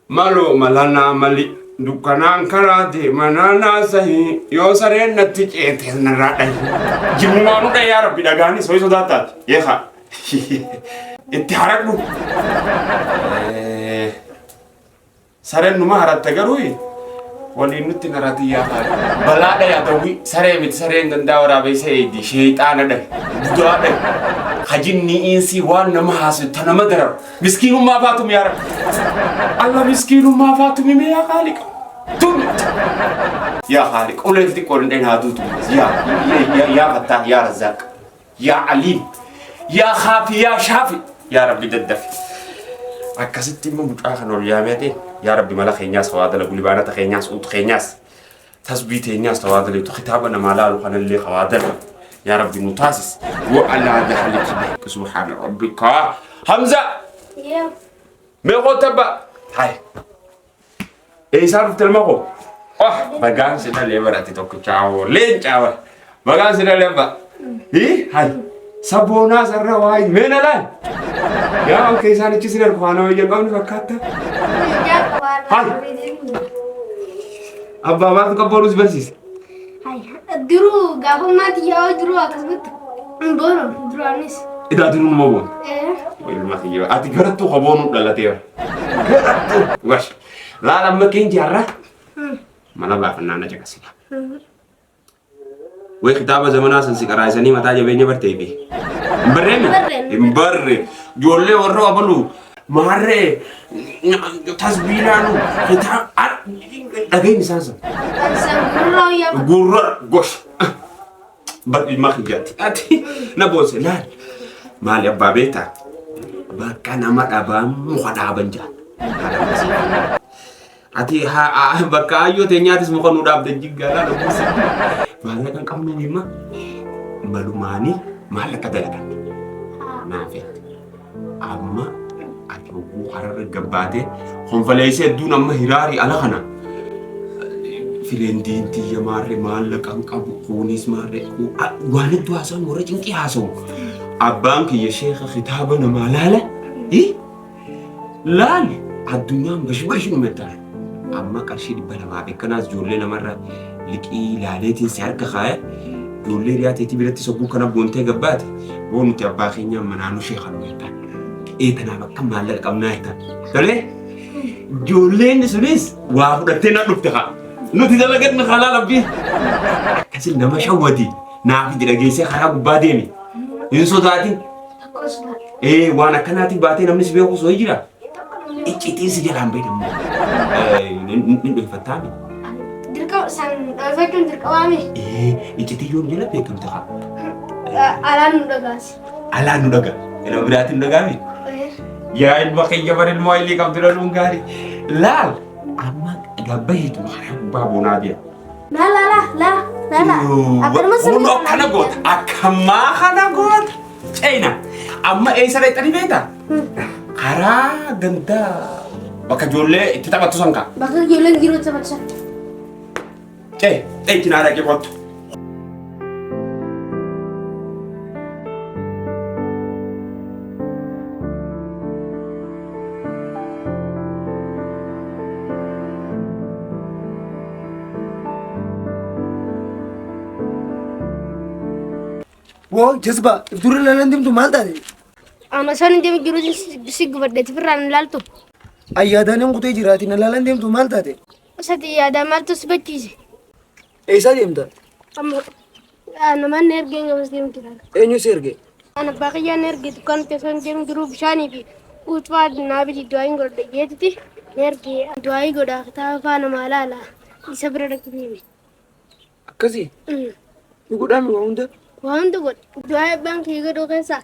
Malo malana mali dukkanan karate manana sahi yoo sareen natti ceete narraa dhahi jimmaanu dha yaa rabbi dhagaani soo sodaataat yeeqa itti haradhu sareen numa haratte garuu waliin nutti narati yaa balaadha yaa ta'u saree miti sareen gandaa waraabessa eedi sheexaana dhahi budaa dhahi hajinni insi waan nama haasu tanama darar miskiinummaa faatum yaa rabbi Allah miskiinummaa faatum hime yaa qaaliqa تم يا خالق قول لي قول لنا هادوت يا فتاح يا رزاق يا عليم يا خافي يا شافي يا ربي ددفي أكست من بتأخر يا ميتين يا ربي ملا خينياس خوادل أقول بأنا تخينياس أوت خينياس تثبيت خينياس خوادل تختابنا مالال وخنا اللي خوادل يا ربي متاسس وعلى هذا حلك سبحان ربك حمزة يا مغتبة هاي إيه صار في المغو بقى سيدا ليبراتي توك تشاو لين تشاو بقى سيدا ليبا إيه هاي سبونا سر واي مين الآن يا أوكي ساني تشيسنا القوانا ويجمعون فكاتا هاي أبا ما تكبروس برسيس هاي درو قابل ما تيجي درو أكسبت بورو درو أنيس إذا درو مبون إيه ويل ما تيجي أتي قرأتو خبونو لا تيار قرأتو واش لا لما كين جرّة ما نبغى فنانة جالسة وكتابة زمانة سنسكراي سني متى جبيني برتيبي مبرر جولة ورّو أبلو مارة تسبيلانو كتاب أجين سانسا غورة غوش بدي ما خجات أتي نبوس لا مالي بابيتا بكان أمر أبام مخدع بنجا ati ha bakka ayyo teenyaatis muka nu dhaabde jiggaadha dhufuusi maallaqa hin qabnu hima malumaanii maallaqa dalagan naafe amma ati oguu hararra gabbaate konfaleessee hedduun amma hiraarii ala kana fileen diintii maarre maallaqa hin qabu kuunis maarre waan hedduu haasa'an warra cinqii haasa'u abbaan kiyya sheekha kitaaba namaa laala laali addunyaan bashi nu mettaara amma qarshii 200 beekanaas ijoollee namarra liqii laaleetiin si harka kaaya ijoollee riyaateetii biratti sogguu kana boontee gabbaate boonuti abbaa keenyaa manaanuu sheekha nu meettaan eetanaaf akka maallaqa qabnaa jettan tolee ijoolleen sunis waa fudhattee na dhufte haa nuti dalagatni halaa labbii akkasii nama shawwati naaf jedha geessee karaa gubbaa deemi hin sodaatin waan akkanaatiin baatee namni si beeku soo jira icciitiin si jalaan beekamu ni dhuunfattaami. Dirqama san dhaabachuun dirqamaami. Icciitiin yoom jala beekamte haa? Alaan nu dhagaasi. Alaan nu dhaga. Ilma biraatiin nu dhagaami. Yaa ilma kiyya bara ilmoo illee qabdu dhaluun gaarii. Laal amma gabbahiitu maraa gubbaa boonaa jira. La. Kunoo akkana goota. Akkamaa kana goota. Ceena amma eessa dhaqxanii beektaa? Karaa gandaa bakka ijoollee itti taphattu sanka. Bakka ijoolleen jiru taphatu san. Cinaa dhaqee qottu. Wah, jazba, durul lalan dim tu mal tadi. Ama san jami jiru sig badde tifran laltu. Ayyadan yang kutai jirati na lalan dim tu mal tadi. Sati ada mal tu sebetisi. Esa dim ta. Ana man nerge ngabas dim tiran. Enyu serge. Ana baqiya nerge tu kan pesan jami jiru bishani bi. Utwa nabi di doain gorde yeti nerge doai goda ta fa na malala. Isa berada kimi. Akasi. Yugudan wanda. Wanda god. Doai bang kiga do kesa.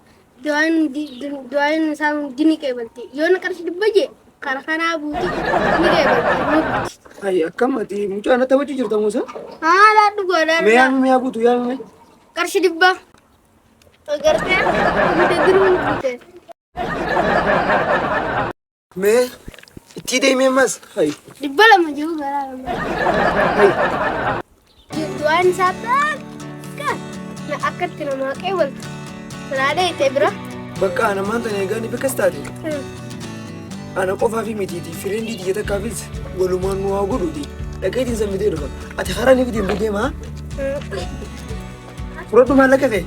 doain sang gini kayak banti. Yo nak kasih dibaje. Karena butuh ini kayak banti. Ay, akam mati. Muncul anak tahu cuci cerita musa? Lah tu gua ada. Meyang butuh yang me. Kasih dibah. Agar kan kita turun kita. Me, tidak me mas. Hai. Dibah lama juga lah. Hai. Doain satan kan. Nak akad kena makai banti. Senada itu bro. Bakka ana maanta ne gani bekas tadi. أنا قفا في ميتيتي فريندي دي تكافيز ولومان مواقولو دي لقيت إنسان مدير خل أتخراني في دي بدي ما فردوا ما لك ذي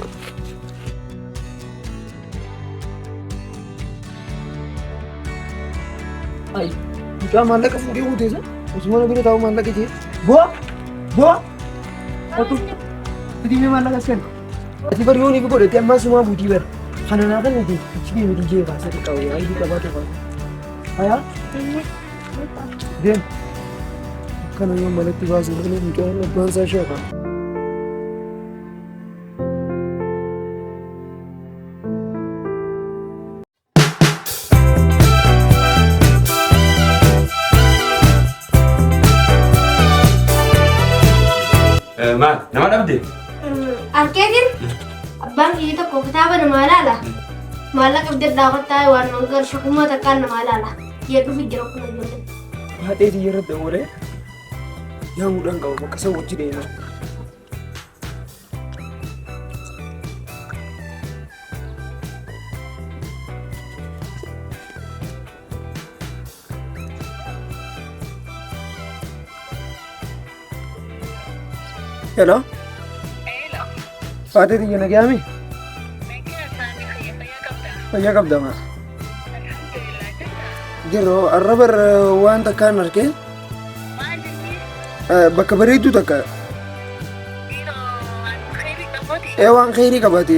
أي جا ما لك فودي ودي زا उसमें भी बताओ मान लगे थे वो तो तू में मान लगा सेन अति पर यूं नहीं को बोले तेरे मां सुमा बूटी बर खाना ना करने थी कुछ भी मेरी जेब आसे का हुआ ये का बात है आया then kan yung malatiwas ng mga ito na bansa siya ka. Maal, nama dhabde? Arkeetiin abbaan kiyya tokko kitaaba namaa laala. Maallaqa bidda qotaa waan mangar shakuma takkaan namaa laala. Jedhu fi jira kun ijoollee. Haadhee xiyyeerra dawwalee yaa muudhaan qabu bakka isa wajji deema. Hello? Hello. Haadhee xiyya nagaami? Nagaa saani fayyaa qabda. Fayyaa qabda maa? Alhamdulillah jira. Jirro arrabar waan takkaan argee Maali? bakka bareedduu takka Dhiiroo waan khayrii qabuuti. waan khayrii qabaate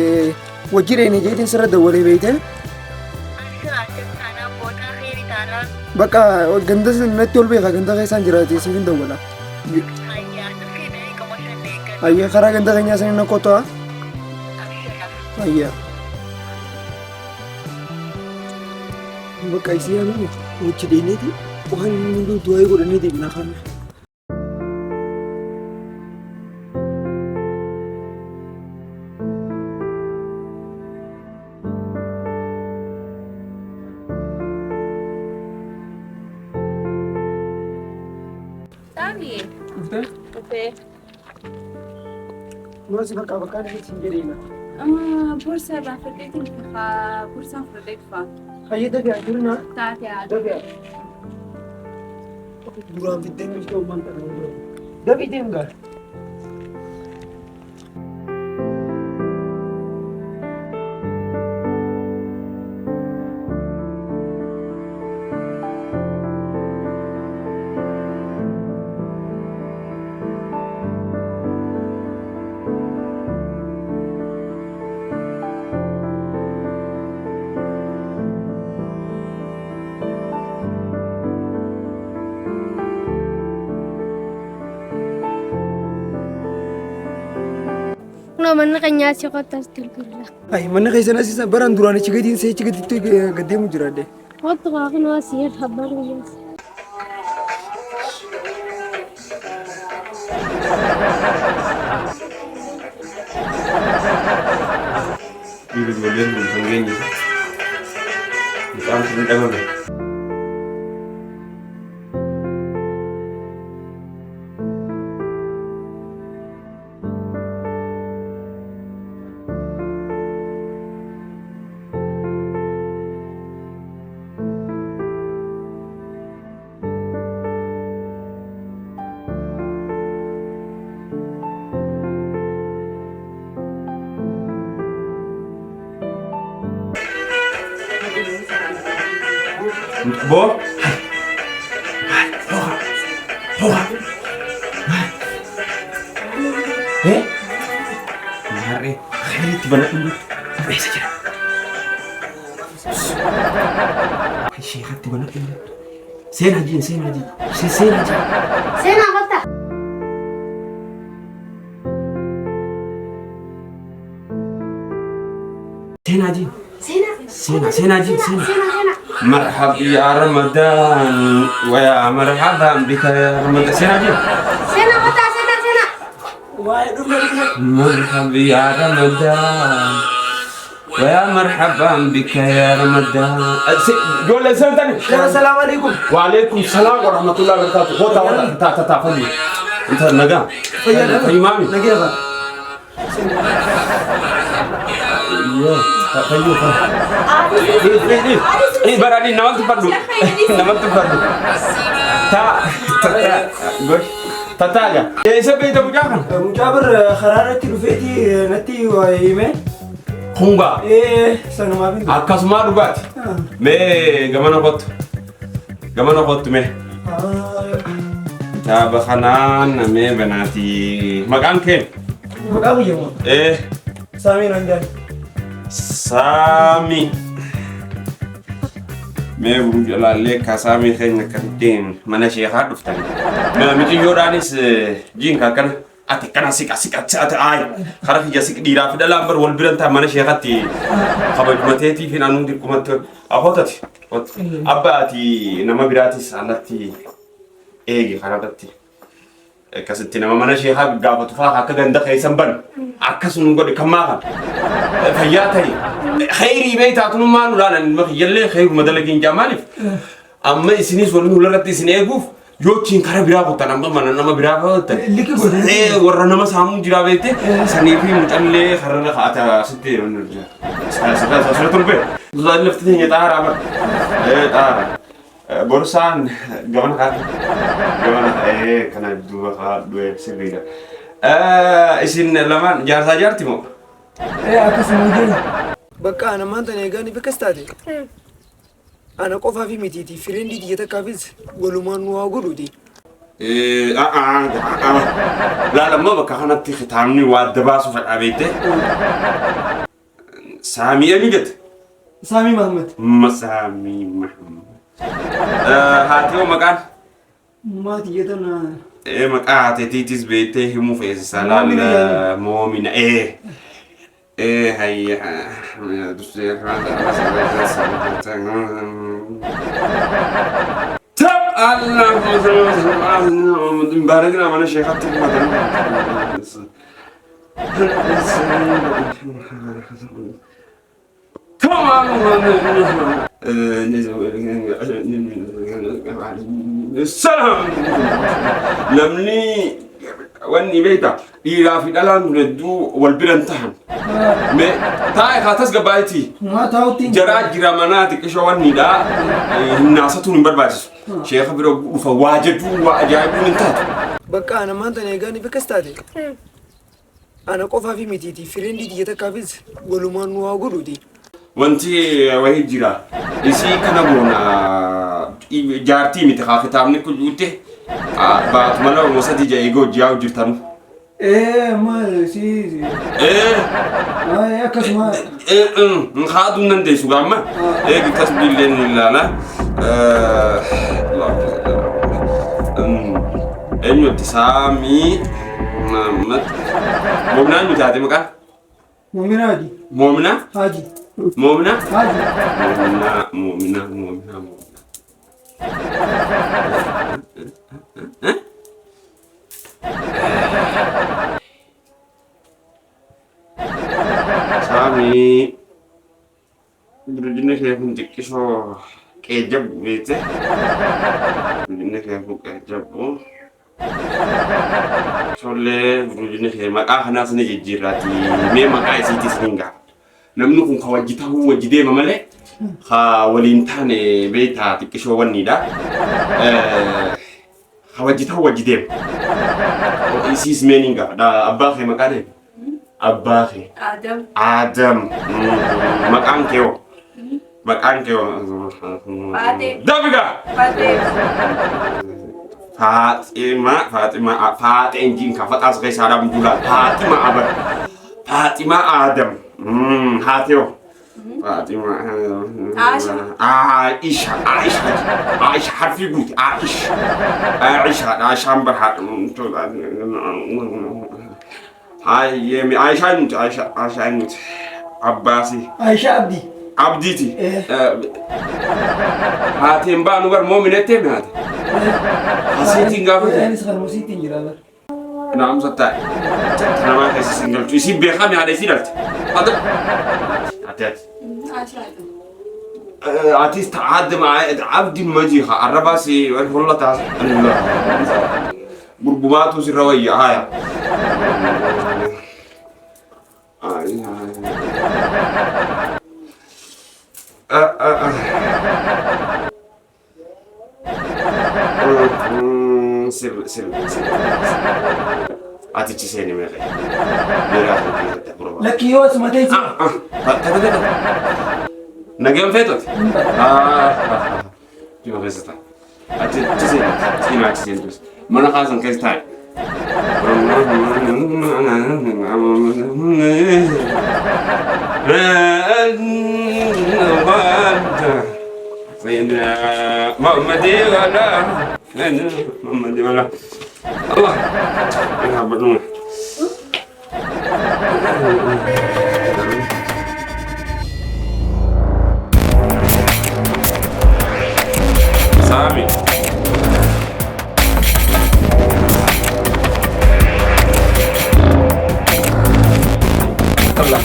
wajji deene jeetiin sirra dawwalee beeyte Asirraa taanaan boodaa khayrii taanaan bakka ganda natti ol beeka ganda keessaan jiraate siifin dawwala. hayyaa dhufee ba'ee qamashan deeggan. Ayyaa karaa ganda keenyaa sanii na qotaa. Asirraa. Ayyaa. Bakka isii yaamini wajji deeneeti waan hunduu du'aa godhannee deebina kanna. Sami, Dhuftee? dhufee. Nuti bakka bakkaan isin jedheena. Boorsaa irraa fudhateetiin boorsaan fudhatee dhufaa. Fayyada fi ajjirna. Taatee haadha. Dabi'a. Duraan fiddeen nuti ta'uu maal ta'uu dabii deemgaa. Kunoo manni keenyaa si qottaas tilbirra. Ay mana keessan asiisa baraan duraan achi gadiin see achi gaditti gaddeemu jiraadde. Qottu kaa kunoo asii abbaan kiyyaas. Dhiirri ijoolleen kun kan geenye. Mucaan kun dhabame. Bo? Boha. Mari, itu banyak dulu. Sampai saja. Syekh itu banyak dulu. Sen aja. Sen aja. Seenaa qotta. Sen aja. Seenaa. مرحب يا رمضان ويا مرحبا بك يا رمضان سينا Seenaa qottaa seenaa. مرحبا يا رمضان ويا مرحبا بك يا رمضان قول لي سنتني Assalamu alaikum. وعليكم السلام ورحمة الله وبركاته خوتا تفضل انت نجا Fayyada. إمامي Nagaya ba? ايوه براني نمت فردو نمت فردو تا قول تتاجا ايه سبيت مجاهن مجابر خرارتي رفيتي نتي ويمين خونغا ايه سنة ما بين akkasuma dhugaati mee gamana kottu mee taaba kanaan mee banaati maqaan kee مقام يوم سامي رنجان saami mee buru jalaallee ka saamii keenya kan mana sheekaa dhuftan mixiyyoodhaanis jiinka akkana ati kana siqa ati ay kara kiyya siq dhiiraa fi dhalaan bar wal biran taa mana sheekatti kabajumateetii fi naannuun dirqumatti afootati abba ati nama biraatis alatti eegi kanarratti akkasitti nama mana sheekaa gaafatu faa akka ganda keessan ban akkasuma godhe kammaa kan fayyaa ta'e khayrii beeytaatunummaa nu laalan makiyyallee khayruma dalagiin jaamaaliif amma isinis waliin hularratti isin eeguuf yookiin kara biraa kottan amma mana nama biraa kottan warra nama saamuu jiraa beekte sanii fi mucallee karra kaata sitti sasira turbe dudaan lafti teenya xaaraa bar xaara borsaan gamana kaata gamana kana duuba kaadhu sirriidha isin lamaan jaarsaa jaarti moo akkasuma jiru bakka ana maanta eegaani bikkastaate ana qofaa fi mitiiti fireendii xiyya takkaafis walumaan nu haa godhuuti laalamma bakka kanatti kitaabni waa adda baasu fedhaa beekte saamii emi jette saamii mahmad saamii mahmad haatiyoo maqaan maati jedhana maqaa haateetiitis beektee himuu feesisaa laalla moomina هيا تب الله باركنا من الشيخات السلام لمني واني بيتا إلى في الألم ندو والبلنتان ما تاي خاتس قبايتي ما تاوتي جرات جرامانات كشوان ندا الناس تون برباس شيخ برو فواجدوا وأجايبوا نتات بقى أنا ما أنت نيجاني بكستاتي أنا قفا في متيتي فريندي دي تكافيز ولمان واغودي وانتي وهي جرا إسي كنبونا جارتي متخافتامني كل يوتي بعد ما لو مسدي جايجو جاو جرتانو ما سي يا كسمة نخادو نندي سوغاما كتسبي لين لا أنو تسامي محمد مؤمنة نتاتي مكان مؤمنة هاجي مؤمنة هاجي مؤمنة هاجي مؤمنة سامي برجنا كيف نتكشوا كيجب بيته برجنا كيف كيجبو شغله برجنا كيف ما كأهنا سنجي جيراتي مي ما كاي سيتي سنينغا نمنو كون خواجته هو وجدي مملة خا ولينتان بيتا تكشوا ونيدا خواجته هو وجدي إيسيس مينينغا دا أباخي مكانه أباخي آدم مكان كيو دافيكا فاطمة إنجين كفت أسقي سارم جولا فاطمة آدم هاتيو فاطمة عائشة حرفي قلت عائشة برحق هاي عائشة نوت عباسي عائشة عبديتي هاتين بانو بر مؤمنتي بهات حسيتين غافت أنا سخر مسيتين جرابر نعم ستاي أنا ما كيس سنجل تيسي بيخامي على سيرت هذا أتات أتيست عاد مع عبد المجيخ الرباسي والله تعالى بربوماتو سروية هاي Sir. Atichi seni mere. Bira ko bro. Lakki yoo asuma ta'e Nagam fetot. Yo besata. Atichi seni. Mana khasan kes tay. Sayyidina Muhammadi wala Muhammadi wala Allah ya betul Sami Allah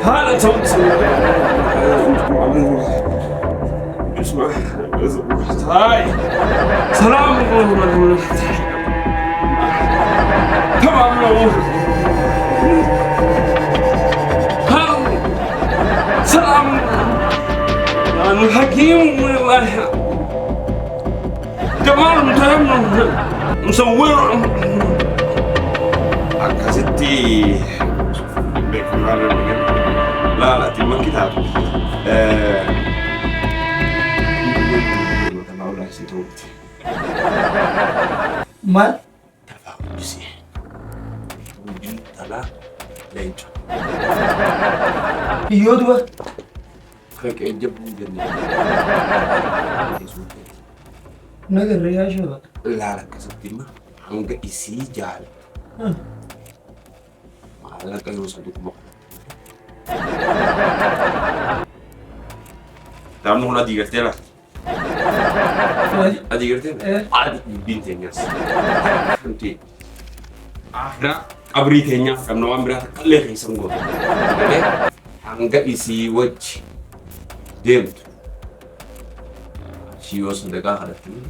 هذا اسمع هاي سلام تمام سلام أنا حكيم والله جمال متهم مصور أكاسيتي لا تبغى كتاب mal تفاهم بسي وجود تلا لينجو yoo duba خيك جبوا جنة nagarra yaa shaba لا لا كسبتي ما هنگا إسي جال ما لا كيو صدق بق تعمل هنا ديرتي لا أديرتي عادي بنتي ناس أنتي آخرة أبري تانية كم نوام برا كله يسمعوا كده هنگا إسي وجه ديمت شيء وصدقها خلتني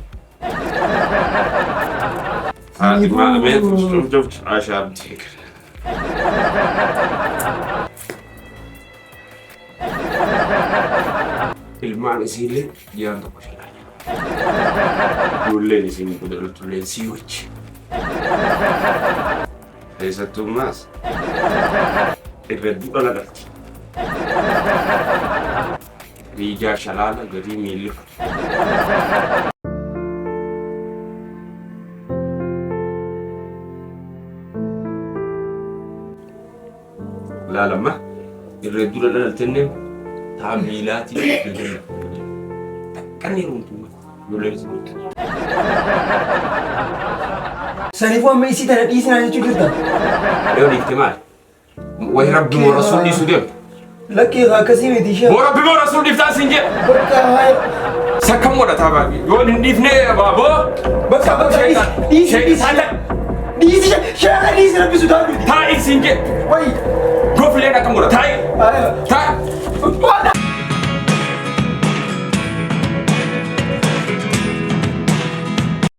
ما أمين شفت عشان تيك المعنى سيلي يا رب يقول لي سيم قدرت لي سيوتش ليس توماس الردو على رأتي ريجا شلالة غري ميلي لا لما الردو على التنم تعميلاتي بالجنة كان يرونتوما يقول زبط saniifuu amma isii tana dhiisinaa jechuu jirta يوم الاجتماع وهي ربي ورسولي سودم lakkii akkasii miti ishee وربي ورسولي فتاة سنجي bakka haaya سكم ولا تابعي يقول ندفني بابو bakka dhiisi shaaka dhiisi rabbisu taa gurdi تاي سنجي wayi قفل لنا كم ولا تاي haaya تاي